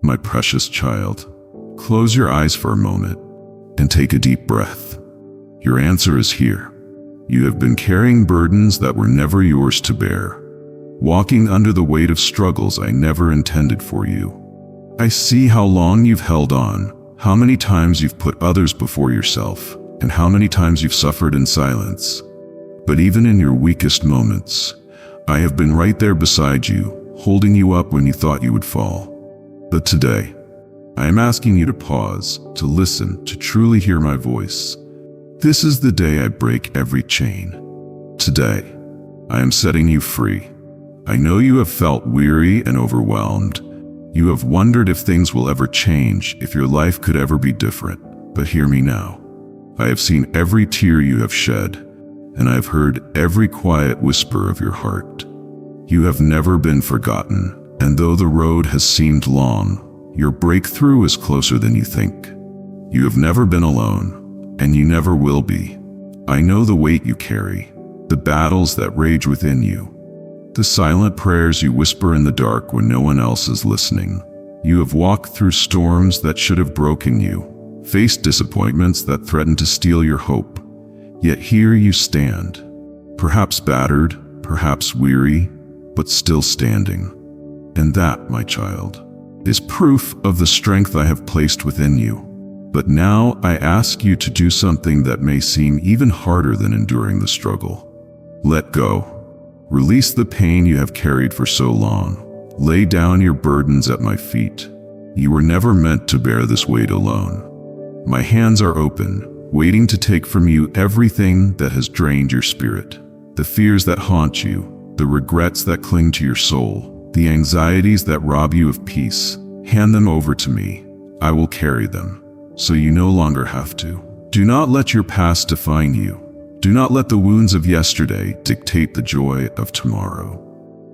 My precious child, close your eyes for a moment and take a deep breath. Your answer is here. You have been carrying burdens that were never yours to bear, walking under the weight of struggles I never intended for you. I see how long you've held on, how many times you've put others before yourself, and how many times you've suffered in silence. But even in your weakest moments, I have been right there beside you, holding you up when you thought you would fall. But today, I am asking you to pause, to listen, to truly hear my voice. This is the day I break every chain. Today, I am setting you free. I know you have felt weary and overwhelmed. You have wondered if things will ever change, if your life could ever be different. But hear me now. I have seen every tear you have shed, and I have heard every quiet whisper of your heart. You have never been forgotten, and though the road has seemed long, your breakthrough is closer than you think. You have never been alone, and you never will be. I know the weight you carry, the battles that rage within you, the silent prayers you whisper in the dark when no one else is listening. You have walked through storms that should have broken you, faced disappointments that threatened to steal your hope. Yet here you stand, perhaps battered, perhaps weary, but still standing. And that, my child, is proof of the strength I have placed within you. But now I ask you to do something that may seem even harder than enduring the struggle. Let go. Release the pain you have carried for so long. Lay down your burdens at my feet. You were never meant to bear this weight alone. My hands are open, waiting to take from you everything that has drained your spirit. The fears that haunt you, the regrets that cling to your soul, the anxieties that rob you of peace. Hand them over to me. I will carry them, so you no longer have to. Do not let your past define you. Do not let the wounds of yesterday dictate the joy of tomorrow.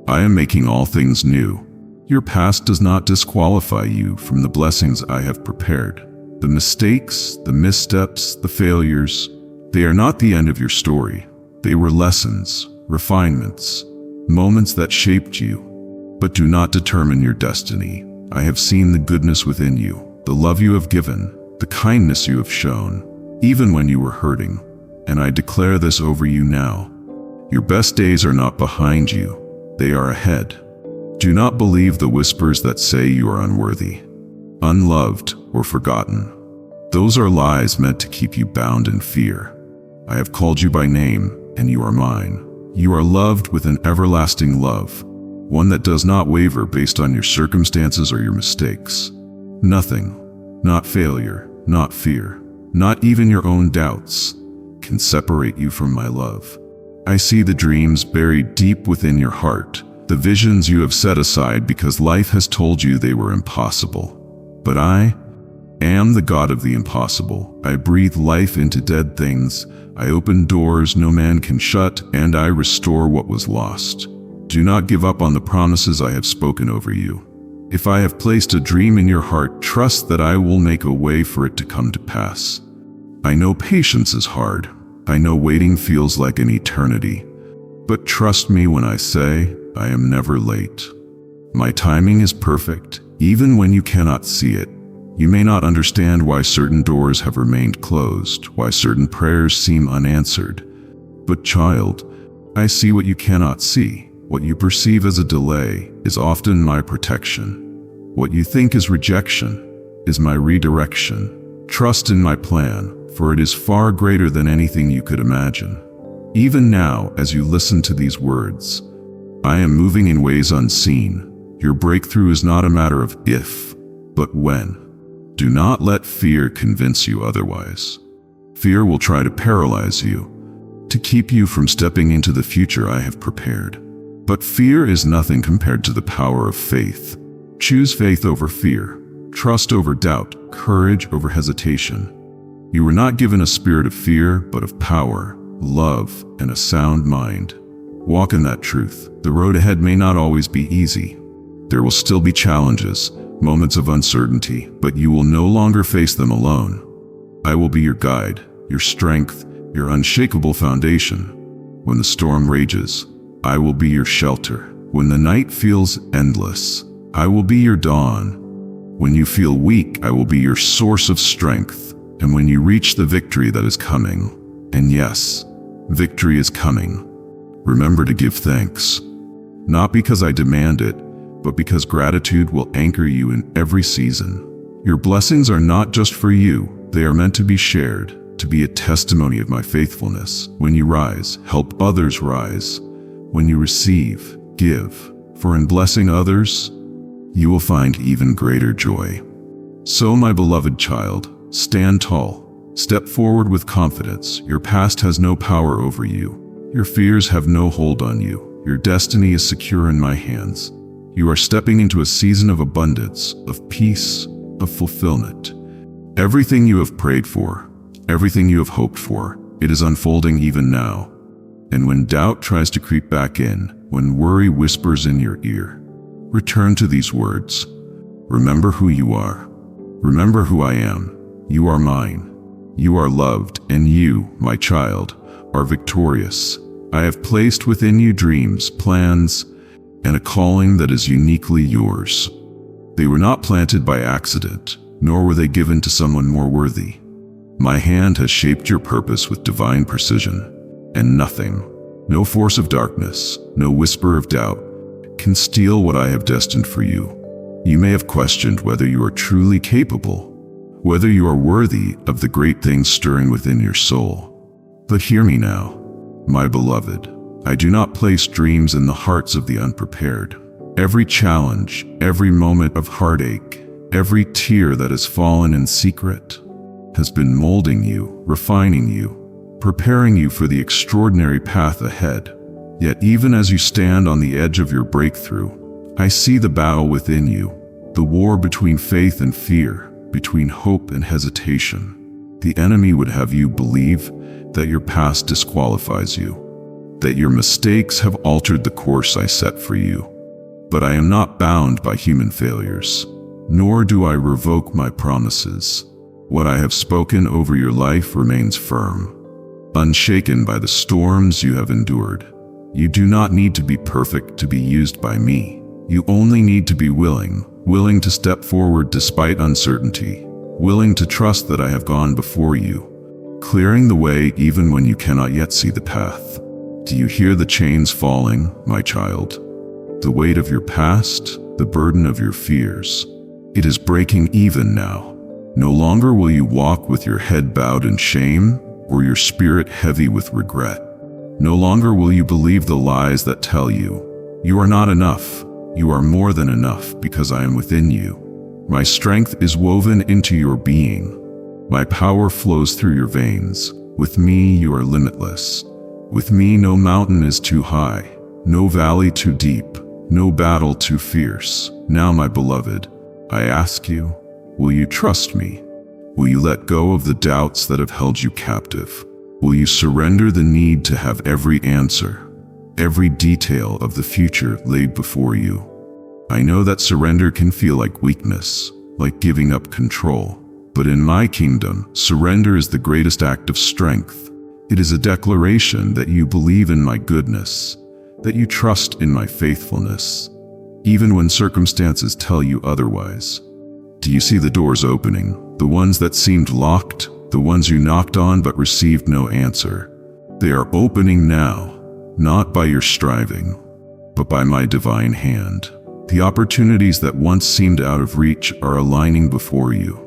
I am making all things new. Your past does not disqualify you from the blessings I have prepared. The mistakes, the missteps, the failures, they are not the end of your story. They were lessons, refinements, moments that shaped you, but do not determine your destiny. I have seen the goodness within you, the love you have given, the kindness you have shown, even when you were hurting. And I declare this over you now. Your best days are not behind you, they are ahead. Do not believe the whispers that say you are unworthy, unloved, or forgotten. Those are lies meant to keep you bound in fear. I have called you by name, and you are mine. You are loved with an everlasting love, one that does not waver based on your circumstances or your mistakes. Nothing, not failure, not fear, not even your own doubts, can separate you from my love. I see the dreams buried deep within your heart, the visions you have set aside because life has told you they were impossible. But I am the God of the impossible. I breathe life into dead things, I open doors no man can shut, and I restore what was lost. Do not give up on the promises I have spoken over you. If I have placed a dream in your heart, trust that I will make a way for it to come to pass. I know patience is hard. I know waiting feels like an eternity. But trust me when I say I am never late. My timing is perfect, even when you cannot see it. You may not understand why certain doors have remained closed, why certain prayers seem unanswered. But child, I see what you cannot see. What you perceive as a delay is often my protection. What you think is rejection is my redirection. Trust in my plan, for it is far greater than anything you could imagine. Even now, as you listen to these words, I am moving in ways unseen. Your breakthrough is not a matter of if, but when. Do not let fear convince you otherwise. Fear will try to paralyze you, to keep you from stepping into the future I have prepared. But fear is nothing compared to the power of faith. Choose faith over fear, trust over doubt, courage over hesitation. You were not given a spirit of fear, but of power, love, and a sound mind. Walk in that truth. The road ahead may not always be easy. There will still be challenges, moments of uncertainty, but you will no longer face them alone. I will be your guide, your strength, your unshakable foundation. When the storm rages, I will be your shelter. When the night feels endless, I will be your dawn. When you feel weak, I will be your source of strength. And when you reach the victory that is coming, and yes, victory is coming, remember to give thanks. Not because I demand it, but because gratitude will anchor you in every season. Your blessings are not just for you, they are meant to be shared, to be a testimony of my faithfulness. When you rise, help others rise. When you receive, give. For in blessing others, you will find even greater joy. So, my beloved child, stand tall. Step forward with confidence. Your past has no power over you. Your fears have no hold on you. Your destiny is secure in my hands. You are stepping into a season of abundance, of peace, of fulfillment. Everything you have prayed for, everything you have hoped for, it is unfolding even now. And when doubt tries to creep back in, when worry whispers in your ear, return to these words. Remember who you are. Remember who I am. You are mine. You are loved, and you, my child, are victorious. I have placed within you dreams, plans, and a calling that is uniquely yours. They were not planted by accident, nor were they given to someone more worthy. My hand has shaped your purpose with divine precision, and nothing, no force of darkness, no whisper of doubt, can steal what I have destined for you. You may have questioned whether you are truly capable, whether you are worthy of the great things stirring within your soul. But hear me now, my beloved. I do not place dreams in the hearts of the unprepared. Every challenge, every moment of heartache, every tear that has fallen in secret has been molding you, refining you, preparing you for the extraordinary path ahead. Yet even as you stand on the edge of your breakthrough, I see the battle within you, the war between faith and fear, between hope and hesitation. The enemy would have you believe that your past disqualifies you, that your mistakes have altered the course I set for you. But I am not bound by human failures, nor do I revoke my promises. What I have spoken over your life remains firm, unshaken by the storms you have endured. You do not need to be perfect to be used by me. You only need to be willing to step forward despite uncertainty, willing to trust that I have gone before you, clearing the way even when you cannot yet see the path. Do you hear the chains falling, my child? The weight of your past, the burden of your fears. It is breaking even now. No longer will you walk with your head bowed in shame or your spirit heavy with regret. No longer will you believe the lies that tell you, you are not enough. You are more than enough because I am within you. My strength is woven into your being. My power flows through your veins. With me, you are limitless. With me, no mountain is too high, no valley too deep, no battle too fierce. Now, my beloved, I ask you, will you trust me? Will you let go of the doubts that have held you captive? Will you surrender the need to have every answer, every detail of the future laid before you? I know that surrender can feel like weakness, like giving up control. But in my kingdom, surrender is the greatest act of strength. It is a declaration that you believe in my goodness, that you trust in my faithfulness, even when circumstances tell you otherwise. Do you see the doors opening, the ones that seemed locked, the ones you knocked on but received no answer? They are opening now, not by your striving, but by my divine hand. The opportunities that once seemed out of reach are aligning before you.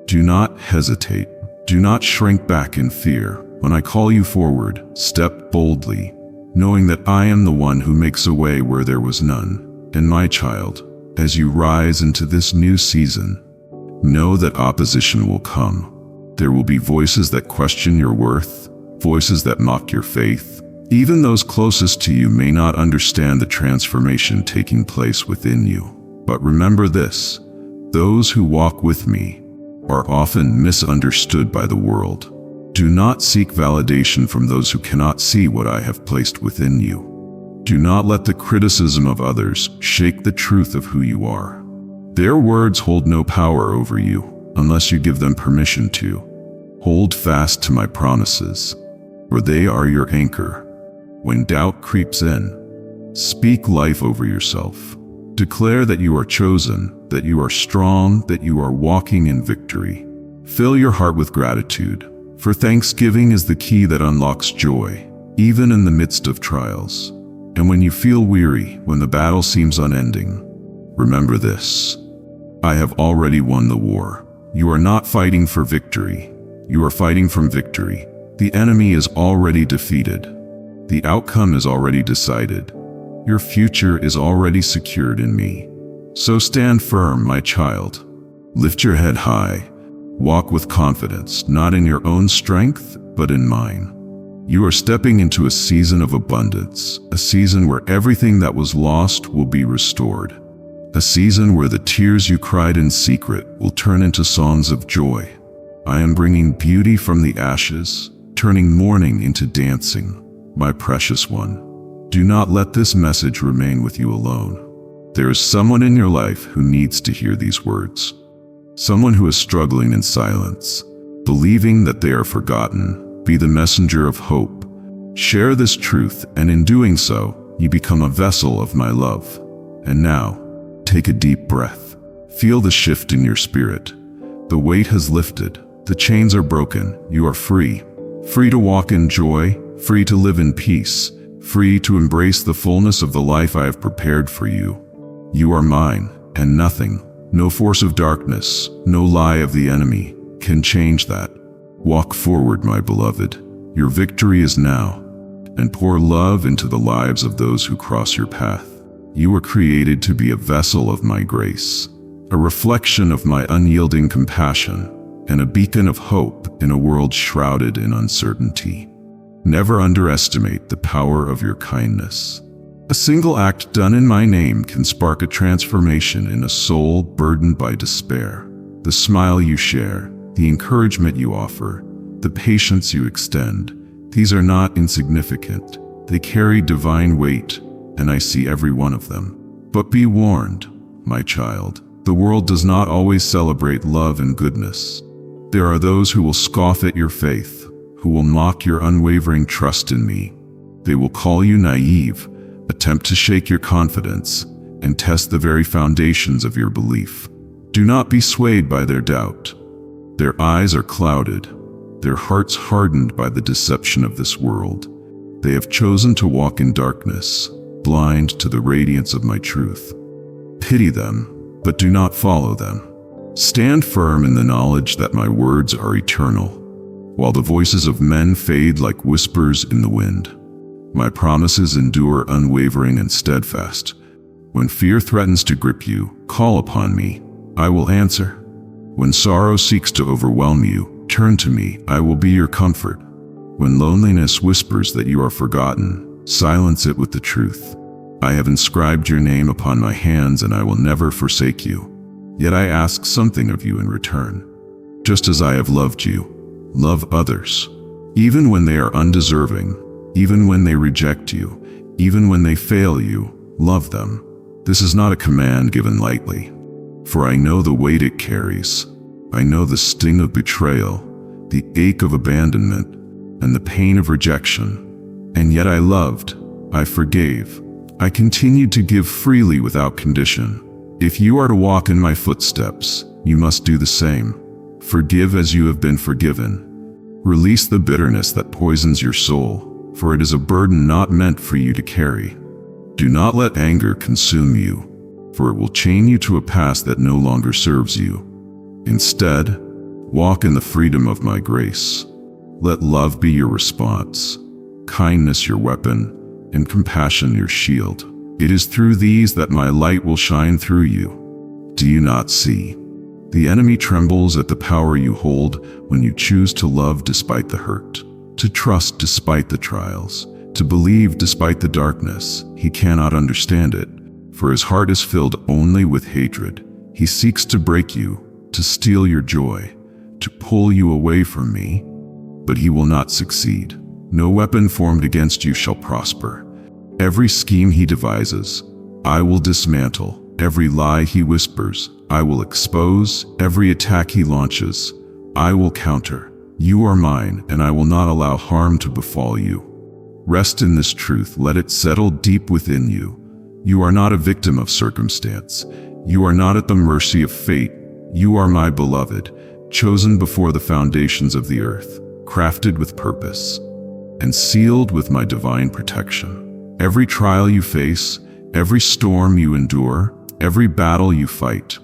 Do not hesitate. Do not shrink back in fear. When I call you forward, step boldly, knowing that I am the one who makes a way where there was none. And my child, as you rise into this new season, know that opposition will come. There will be voices that question your worth, voices that mock your faith. Even those closest to you may not understand the transformation taking place within you. But remember this, those who walk with me are often misunderstood by the world. Do not seek validation from those who cannot see what I have placed within you. Do not let the criticism of others shake the truth of who you are. Their words hold no power over you unless you give them permission to. Hold fast to my promises, for they are your anchor. When doubt creeps in, speak life over yourself. Declare that you are chosen, that you are strong, that you are walking in victory. Fill your heart with gratitude, for thanksgiving is the key that unlocks joy, even in the midst of trials. And when you feel weary, when the battle seems unending, remember this: I have already won the war. You are not fighting for victory. You are fighting from victory. The enemy is already defeated. The outcome is already decided. Your future is already secured in me. So stand firm, my child. Lift your head high. Walk with confidence, not in your own strength, but in mine. You are stepping into a season of abundance, a season where everything that was lost will be restored. A season where the tears you cried in secret will turn into songs of joy. I am bringing beauty from the ashes, turning mourning into dancing. My precious one, do not let this message remain with you alone. There is someone in your life who needs to hear these words. Someone who is struggling in silence, believing that they are forgotten. Be the messenger of hope. Share this truth, and in doing so, you become a vessel of my love. And now, take a deep breath. Feel the shift in your spirit. The weight has lifted. The chains are broken. You are free. Free to walk in joy, free to live in peace, free to embrace the fullness of the life I have prepared for you. You are mine, and nothing, no force of darkness, no lie of the enemy, can change that. Walk forward, my beloved. Your victory is now, and pour love into the lives of those who cross your path. You were created to be a vessel of my grace, a reflection of my unyielding compassion, and a beacon of hope in a world shrouded in uncertainty. Never underestimate the power of your kindness. A single act done in my name can spark a transformation in a soul burdened by despair. The smile you share, the encouragement you offer, the patience you extend, these are not insignificant. They carry divine weight, and I see every one of them. But be warned, my child, the world does not always celebrate love and goodness. There are those who will scoff at your faith, who will mock your unwavering trust in me. They will call you naive, attempt to shake your confidence, and test the very foundations of your belief. Do not be swayed by their doubt. Their eyes are clouded, their hearts hardened by the deception of this world. They have chosen to walk in darkness, blind to the radiance of my truth. Pity them, but do not follow them. Stand firm in the knowledge that my words are eternal, while the voices of men fade like whispers in the wind. My promises endure unwavering and steadfast. When fear threatens to grip you, call upon me. I will answer. When sorrow seeks to overwhelm you, turn to me. I will be your comfort. When loneliness whispers that you are forgotten, silence it with the truth. I have inscribed your name upon my hands, and I will never forsake you. Yet I ask something of you in return. Just as I have loved you, love others. Even when they are undeserving, even when they reject you, even when they fail you, love them. This is not a command given lightly, for I know the weight it carries. I know the sting of betrayal, the ache of abandonment, and the pain of rejection. And yet I loved, I forgave, I continued to give freely without condition. If you are to walk in my footsteps, you must do the same. Forgive as you have been forgiven. Release the bitterness that poisons your soul, for it is a burden not meant for you to carry. Do not let anger consume you, for it will chain you to a past that no longer serves you. Instead, walk in the freedom of my grace. Let love be your response, kindness your weapon, and compassion your shield. It is through these that my light will shine through you. Do you not see? The enemy trembles at the power you hold when you choose to love despite the hurt, to trust despite the trials, to believe despite the darkness. He cannot understand it, for his heart is filled only with hatred. He seeks to break you, to steal your joy, to pull you away from me, but he will not succeed. No weapon formed against you shall prosper. Every scheme he devises, I will dismantle. Every lie he whispers, I will expose. Every attack he launches, I will counter. You are mine, and I will not allow harm to befall you. Rest in this truth, let it settle deep within you. You are not a victim of circumstance. You are not at the mercy of fate. You are my beloved, chosen before the foundations of the earth, crafted with purpose, and sealed with my divine protection. Every trial you face, every storm you endure, every battle you fight,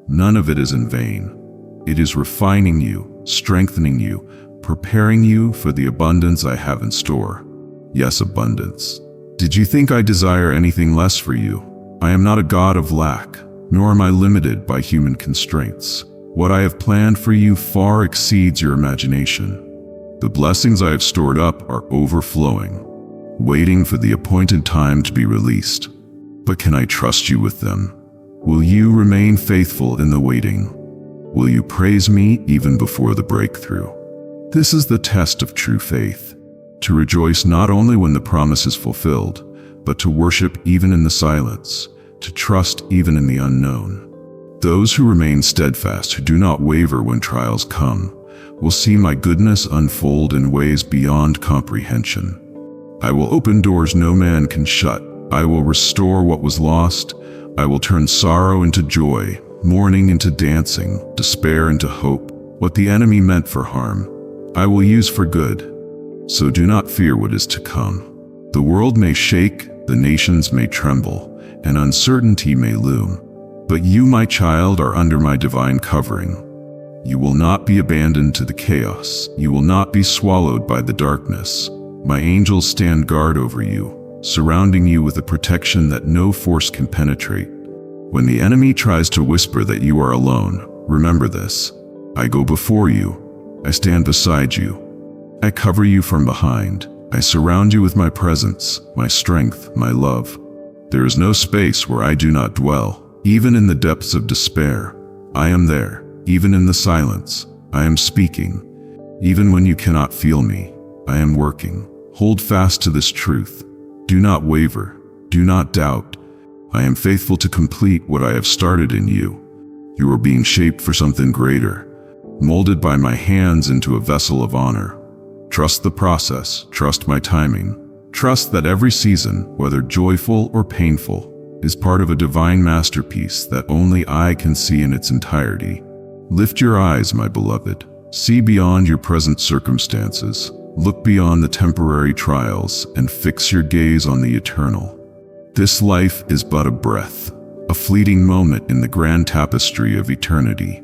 none of it is in vain. It is refining you, strengthening you, preparing you for the abundance I have in store. Yes, abundance. Did you think I desire anything less for you? I am not a God of lack, nor am I limited by human constraints. What I have planned for you far exceeds your imagination. The blessings I have stored up are overflowing, waiting for the appointed time to be released. But can I trust you with them? Will you remain faithful in the waiting? Will you praise me even before the breakthrough? This is the test of true faith, to rejoice not only when the promise is fulfilled, but to worship even in the silence, to trust even in the unknown. Those who remain steadfast, who do not waver when trials come, will see my goodness unfold in ways beyond comprehension. I will open doors no man can shut. I will restore what was lost. I will turn sorrow into joy, mourning into dancing, despair into hope. What the enemy meant for harm, I will use for good. So do not fear what is to come. The world may shake, the nations may tremble, and uncertainty may loom. But you, my child, are under my divine covering. You will not be abandoned to the chaos. You will not be swallowed by the darkness. My angels stand guard over you, surrounding you with a protection that no force can penetrate. When the enemy tries to whisper that you are alone, remember this. I go before you. I stand beside you. I cover you from behind. I surround you with my presence, my strength, my love. There is no space where I do not dwell. Even in the depths of despair, I am there. Even in the silence, I am speaking. Even when you cannot feel me, I am working. Hold fast to this truth. Do not waver. Do not doubt. I am faithful to complete what I have started in you. You are being shaped for something greater, molded by my hands into a vessel of honor. Trust the process. Trust my timing. Trust that every season, whether joyful or painful, is part of a divine masterpiece that only I can see in its entirety. Lift your eyes, my beloved. See beyond your present circumstances. Look beyond the temporary trials and fix your gaze on the eternal. This life is but a breath, a fleeting moment in the grand tapestry of eternity.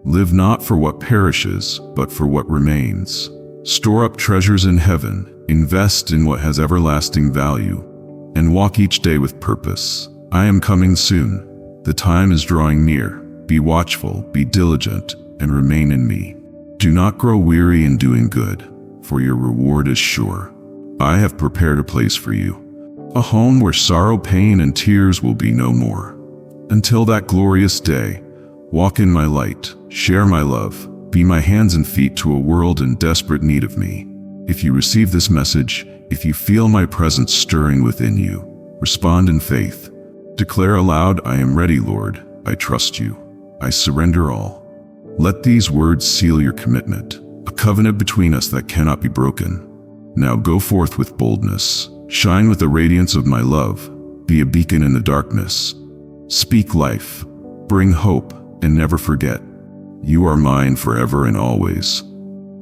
Live not for what perishes, but for what remains. Store up treasures in heaven, invest in what has everlasting value, and walk each day with purpose. I am coming soon. The time is drawing near. Be watchful, be diligent, and remain in me. Do not grow weary in doing good, for your reward is sure. I have prepared a place for you, a home where sorrow, pain, and tears will be no more. Until that glorious day, walk in my light, share my love, be my hands and feet to a world in desperate need of me. If you receive this message, if you feel my presence stirring within you, respond in faith. Declare aloud, I am ready, Lord. I trust you. I surrender all. Let these words seal your commitment, a covenant between us that cannot be broken. Now go forth with boldness. Shine with the radiance of my love. Be a beacon in the darkness. Speak life. Bring hope, and never forget. You are mine forever and always.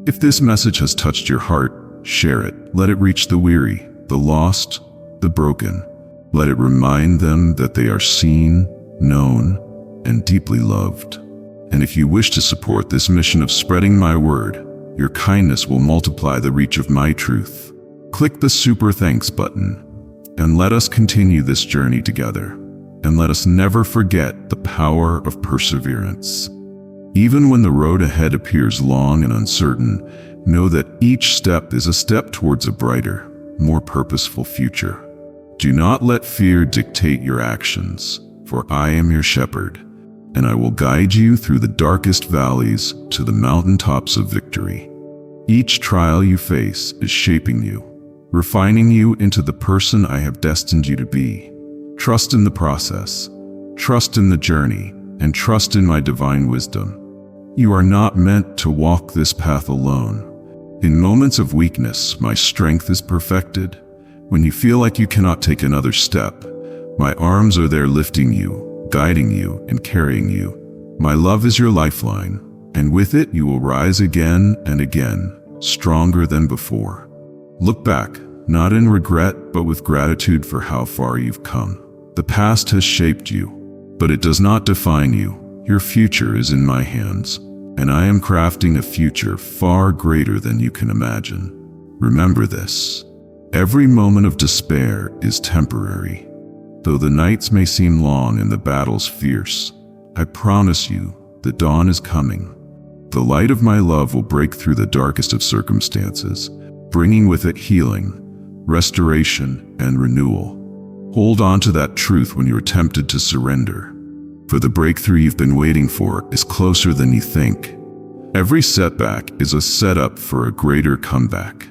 If this message has touched your heart, share it. Let it reach the weary, the lost, the broken. Let it remind them that they are seen, known, and deeply loved. And if you wish to support this mission of spreading my word, your kindness will multiply the reach of my truth. Click the super thanks button, and let us continue this journey together. And let us never forget the power of perseverance. Even when the road ahead appears long and uncertain, know that each step is a step towards a brighter, more purposeful future. Do not let fear dictate your actions, for I am your shepherd, and I will guide you through the darkest valleys to the mountaintops of victory. Each trial you face is shaping you, refining you into the person I have destined you to be. Trust in the process, trust in the journey, and trust in my divine wisdom. You are not meant to walk this path alone. In moments of weakness, my strength is perfected. When you feel like you cannot take another step, my arms are there lifting you, guiding you and carrying you. My love is your lifeline, and with it you will rise again and again, stronger than before. Look back, not in regret, but with gratitude for how far you've come. The past has shaped you, but it does not define you. Your future is in my hands, and I am crafting a future far greater than you can imagine. Remember this: every moment of despair is temporary. Though the nights may seem long and the battles fierce, I promise you the dawn is coming. The light of my love will break through the darkest of circumstances, bringing with it healing, restoration, and renewal. Hold on to that truth when you're tempted to surrender, for the breakthrough you've been waiting for is closer than you think. Every setback is a setup for a greater comeback,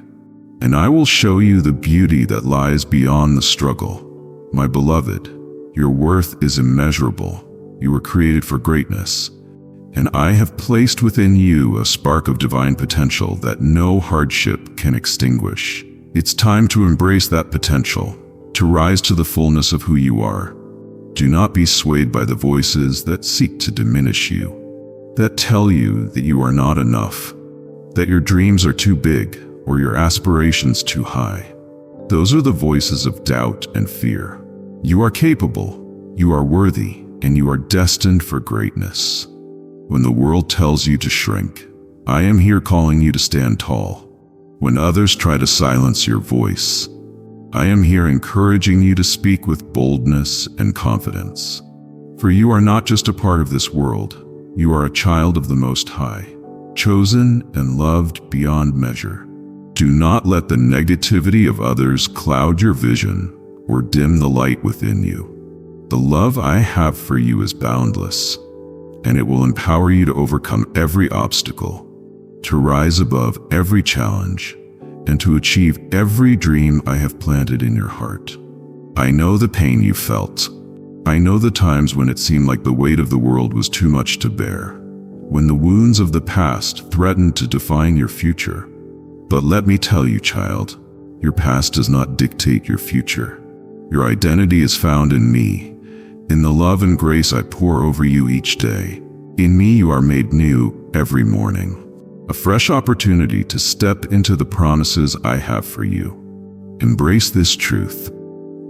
and I will show you the beauty that lies beyond the struggle. My beloved, your worth is immeasurable. You were created for greatness, and I have placed within you a spark of divine potential that no hardship can extinguish. It's time to embrace that potential, to rise to the fullness of who you are. Do not be swayed by the voices that seek to diminish you, that tell you that you are not enough, that your dreams are too big or your aspirations too high. Those are the voices of doubt and fear. You are capable, you are worthy, and you are destined for greatness. When the world tells you to shrink, I am here calling you to stand tall. When others try to silence your voice, I am here encouraging you to speak with boldness and confidence. For you are not just a part of this world, you are a child of the Most High, chosen and loved beyond measure. Do not let the negativity of others cloud your vision or dim the light within you. The love I have for you is boundless, and it will empower you to overcome every obstacle, to rise above every challenge, and to achieve every dream I have planted in your heart. I know the pain you felt. I know the times when it seemed like the weight of the world was too much to bear, when the wounds of the past threatened to define your future. But let me tell you, child, your past does not dictate your future. Your identity is found in me, in the love and grace I pour over you each day. In me you are made new every morning, a fresh opportunity to step into the promises I have for you. Embrace this truth.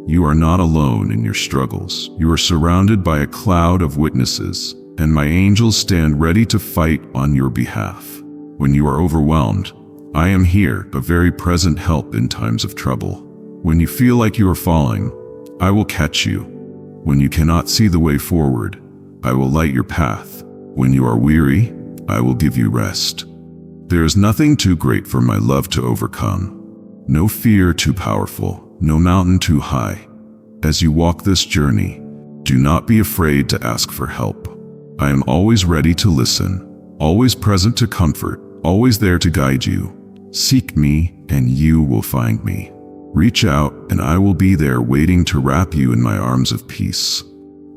You are not alone in your struggles. You are surrounded by a cloud of witnesses, and my angels stand ready to fight on your behalf. When you are overwhelmed, I am here, a very present help in times of trouble. When you feel like you are falling, I will catch you. When you cannot see the way forward, I will light your path. When you are weary, I will give you rest. There is nothing too great for my love to overcome, no fear too powerful, no mountain too high. As you walk this journey, do not be afraid to ask for help. I am always ready to listen, always present to comfort, always there to guide you. Seek me, and you will find me. Reach out, and I will be there waiting to wrap you in my arms of peace.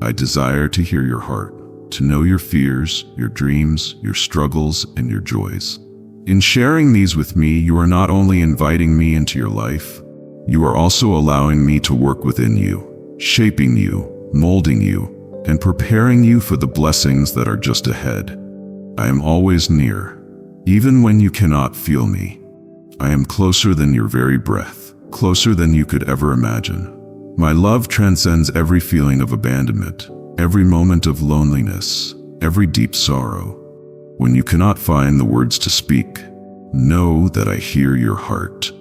I desire to hear your heart, to know your fears, your dreams, your struggles, and your joys. In sharing these with me, you are not only inviting me into your life, you are also allowing me to work within you, shaping you, molding you, and preparing you for the blessings that are just ahead. I am always near, even when you cannot feel me. I am closer than your very breath, closer than you could ever imagine. My love transcends every feeling of abandonment, every moment of loneliness, every deep sorrow. When you cannot find the words to speak, know that I hear your heart.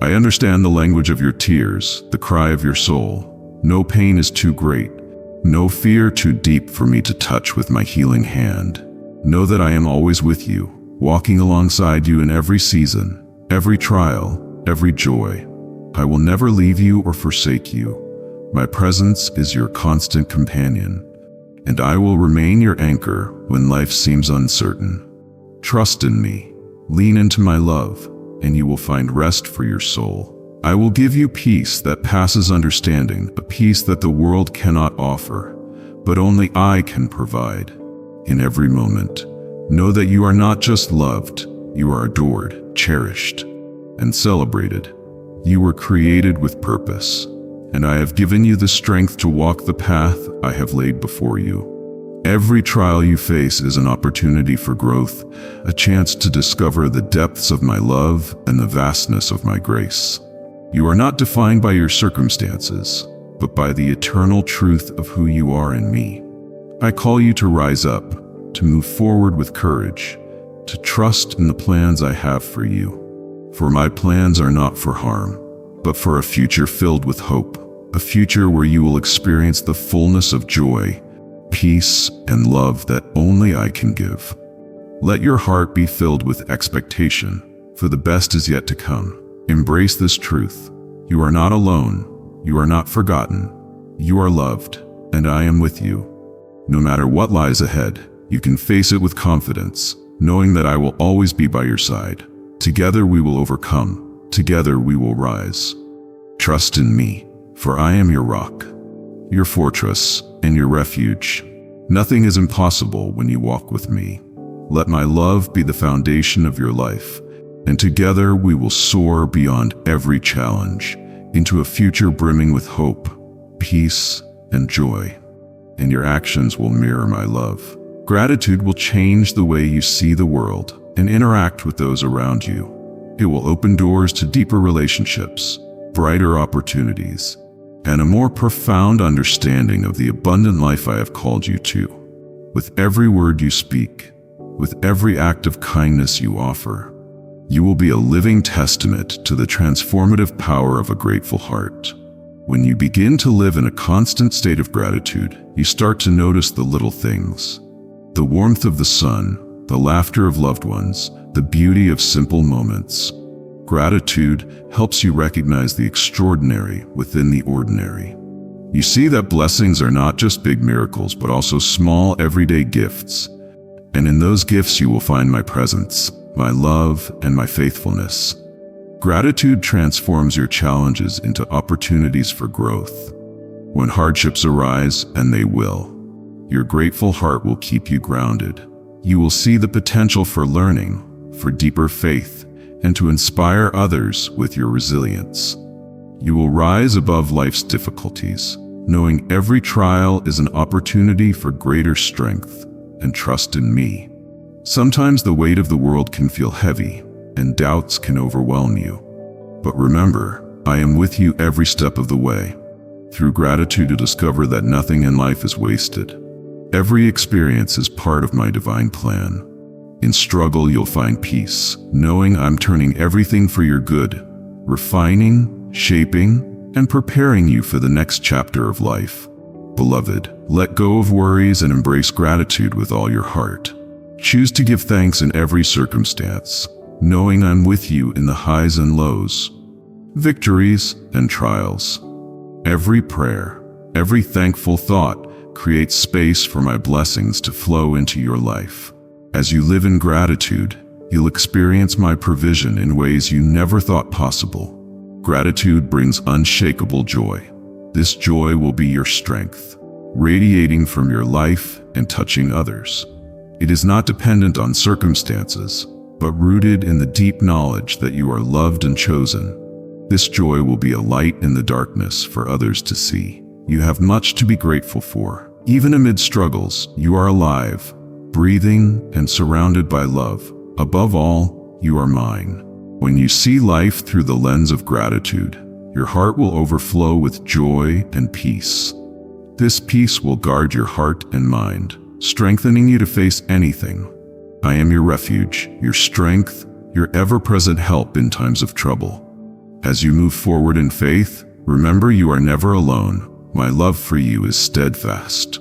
I understand the language of your tears, the cry of your soul. No pain is too great, no fear too deep for me to touch with my healing hand. Know that I am always with you, walking alongside you in every season, every trial, every joy. I will never leave you or forsake you. My presence is your constant companion, and I will remain your anchor when life seems uncertain. Trust in me, lean into my love, and you will find rest for your soul. I will give you peace that passes understanding, a peace that the world cannot offer, but only I can provide. In every moment, know that you are not just loved, you are adored, cherished, and celebrated. You were created with purpose, and I have given you the strength to walk the path I have laid before you. Every trial you face is an opportunity for growth, a chance to discover the depths of my love and the vastness of my grace. You are not defined by your circumstances, but by the eternal truth of who you are in me. I call you to rise up, to move forward with courage, to trust in the plans I have for you. For my plans are not for harm, but for a future filled with hope, a future where you will experience the fullness of joy, peace, and love that only I can give. Let your heart be filled with expectation, for the best is yet to come. Embrace this truth. You are not alone. You are not forgotten. You are loved, and I am with you. No matter what lies ahead, you can face it with confidence, knowing that I will always be by your side. Together we will overcome. Together we will rise. Trust in me, for I am your rock, your fortress, and your refuge. Nothing is impossible when you walk with me. Let my love be the foundation of your life, and together we will soar beyond every challenge into a future brimming with hope, peace, and joy. And your actions will mirror my love. Gratitude will change the way you see the world and interact with those around you. It will open doors to deeper relationships, brighter opportunities, and a more profound understanding of the abundant life I have called you to. With every word you speak, with every act of kindness you offer, you will be a living testament to the transformative power of a grateful heart. When you begin to live in a constant state of gratitude, you start to notice the little things. The warmth of the sun, the laughter of loved ones, the beauty of simple moments. Gratitude helps you recognize the extraordinary within the ordinary. You see that blessings are not just big miracles, but also small, everyday gifts. And in those gifts you will find my presence, my love, and my faithfulness. Gratitude transforms your challenges into opportunities for growth. When hardships arise, and they will, your grateful heart will keep you grounded. You will see the potential for learning, for deeper faith, and to inspire others with your resilience. You will rise above life's difficulties, knowing every trial is an opportunity for greater strength and trust in me. Sometimes the weight of the world can feel heavy, and doubts can overwhelm you. But remember, I am with you every step of the way. Through gratitude, you discover that nothing in life is wasted. Every experience is part of my divine plan. In struggle, you'll find peace, knowing I'm turning everything for your good, refining, shaping, and preparing you for the next chapter of life. Beloved, let go of worries and embrace gratitude with all your heart. Choose to give thanks in every circumstance, knowing I'm with you in the highs and lows, victories and trials. Every prayer, every thankful thought creates space for my blessings to flow into your life. As you live in gratitude, you'll experience my provision in ways you never thought possible. Gratitude brings unshakable joy. This joy will be your strength, radiating from your life and touching others. It is not dependent on circumstances, but rooted in the deep knowledge that you are loved and chosen. This joy will be a light in the darkness for others to see. You have much to be grateful for. Even amid struggles, you are alive, breathing, and surrounded by love. Above all, you are mine. When you see life through the lens of gratitude, your heart will overflow with joy and peace. This peace will guard your heart and mind, strengthening you to face anything. I am your refuge, your strength, your ever-present help in times of trouble. As you move forward in faith, remember you are never alone. My love for you is steadfast.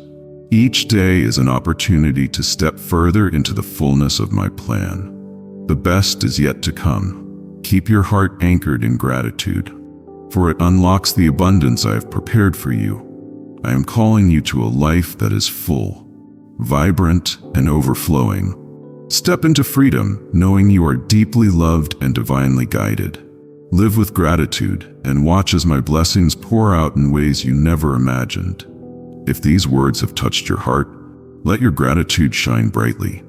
Each day is an opportunity to step further into the fullness of my plan. The best is yet to come. Keep your heart anchored in gratitude, for it unlocks the abundance I have prepared for you. I am calling you to a life that is full, vibrant, and overflowing. Step into freedom, knowing you are deeply loved and divinely guided. Live with gratitude and watch as my blessings pour out in ways you never imagined. If these words have touched your heart, let your gratitude shine brightly.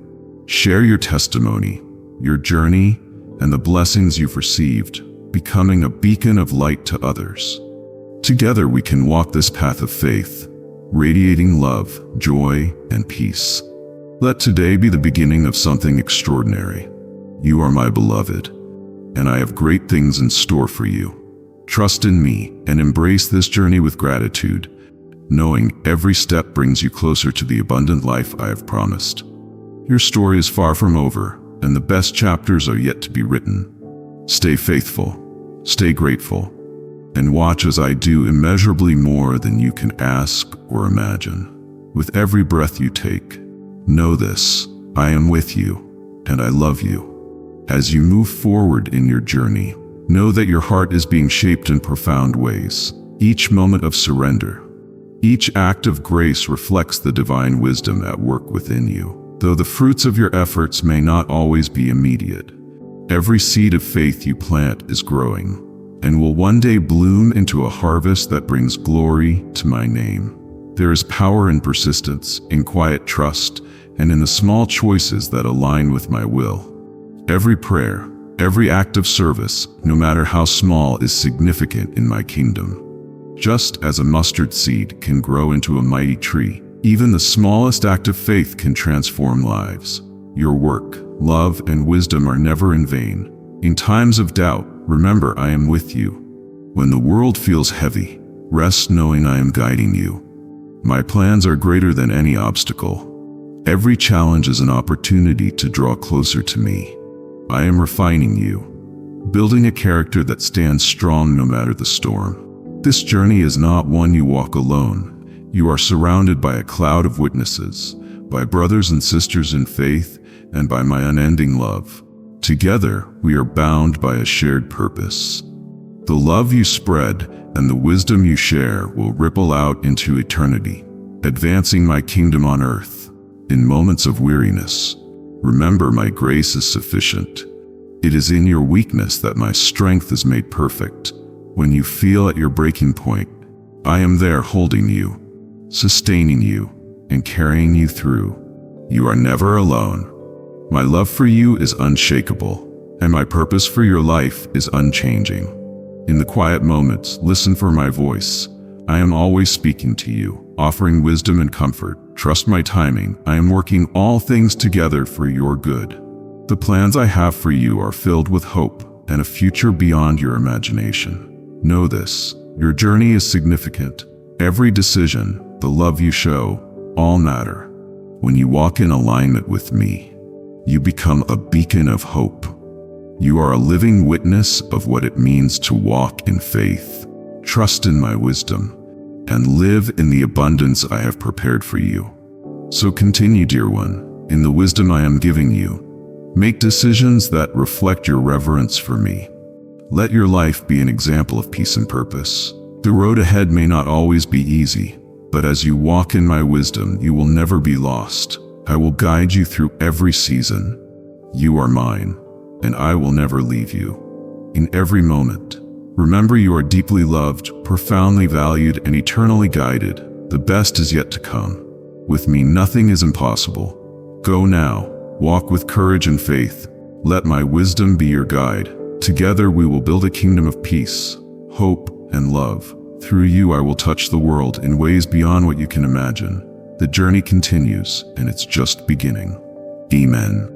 Share your testimony, your journey, and the blessings you've received, becoming a beacon of light to others. Together we can walk this path of faith, radiating love, joy, and peace. Let today be the beginning of something extraordinary. You are my beloved, and I have great things in store for you. Trust in me and embrace this journey with gratitude, knowing every step brings you closer to the abundant life I have promised. Your story is far from over, and the best chapters are yet to be written. Stay faithful, stay grateful, and watch as I do immeasurably more than you can ask or imagine. With every breath you take, know this: I am with you, and I love you. As you move forward in your journey, know that your heart is being shaped in profound ways. Each moment of surrender, each act of grace reflects the divine wisdom at work within you. Though the fruits of your efforts may not always be immediate, every seed of faith you plant is growing and will one day bloom into a harvest that brings glory to my name. There is power in persistence, in quiet trust, and in the small choices that align with my will. Every prayer, every act of service, no matter how small, is significant in my kingdom. Just as a mustard seed can grow into a mighty tree, even the smallest act of faith can transform lives. Your work, love, and wisdom are never in vain. In times of doubt, remember I am with you. When the world feels heavy, rest knowing I am guiding you. My plans are greater than any obstacle. Every challenge is an opportunity to draw closer to me. I am refining you, building a character that stands strong no matter the storm. This journey is not one you walk alone. You are surrounded by a cloud of witnesses, by brothers and sisters in faith, and by my unending love. Together, we are bound by a shared purpose. The love you spread and the wisdom you share will ripple out into eternity, advancing my kingdom on earth. In moments of weariness, remember my grace is sufficient. It is in your weakness that my strength is made perfect. When you feel at your breaking point, I am there holding you, sustaining you, and carrying you through. You are never alone. My love for you is unshakable, and my purpose for your life is unchanging. In the quiet moments, listen for my voice. I am always speaking to you, offering wisdom and comfort. Trust my timing. I am working all things together for your good. The plans I have for you are filled with hope and a future beyond your imagination. Know this: your journey is significant. Every decision, the love you show, all matter. When you walk in alignment with me, you become a beacon of hope. You are a living witness of what it means to walk in faith. Trust in my wisdom and live in the abundance I have prepared for you. So continue, dear one, in the wisdom I am giving you. Make decisions that reflect your reverence for me. Let your life be an example of peace and purpose. The road ahead may not always be easy, but as you walk in my wisdom, you will never be lost. I will guide you through every season. You are mine, and I will never leave you. In every moment, remember you are deeply loved, profoundly valued, and eternally guided. The best is yet to come. With me, nothing is impossible. Go now, walk with courage and faith. Let my wisdom be your guide. Together we will build a kingdom of peace, hope, and love. Through you I will touch the world in ways beyond what you can imagine. The journey continues, and it's just beginning. Amen.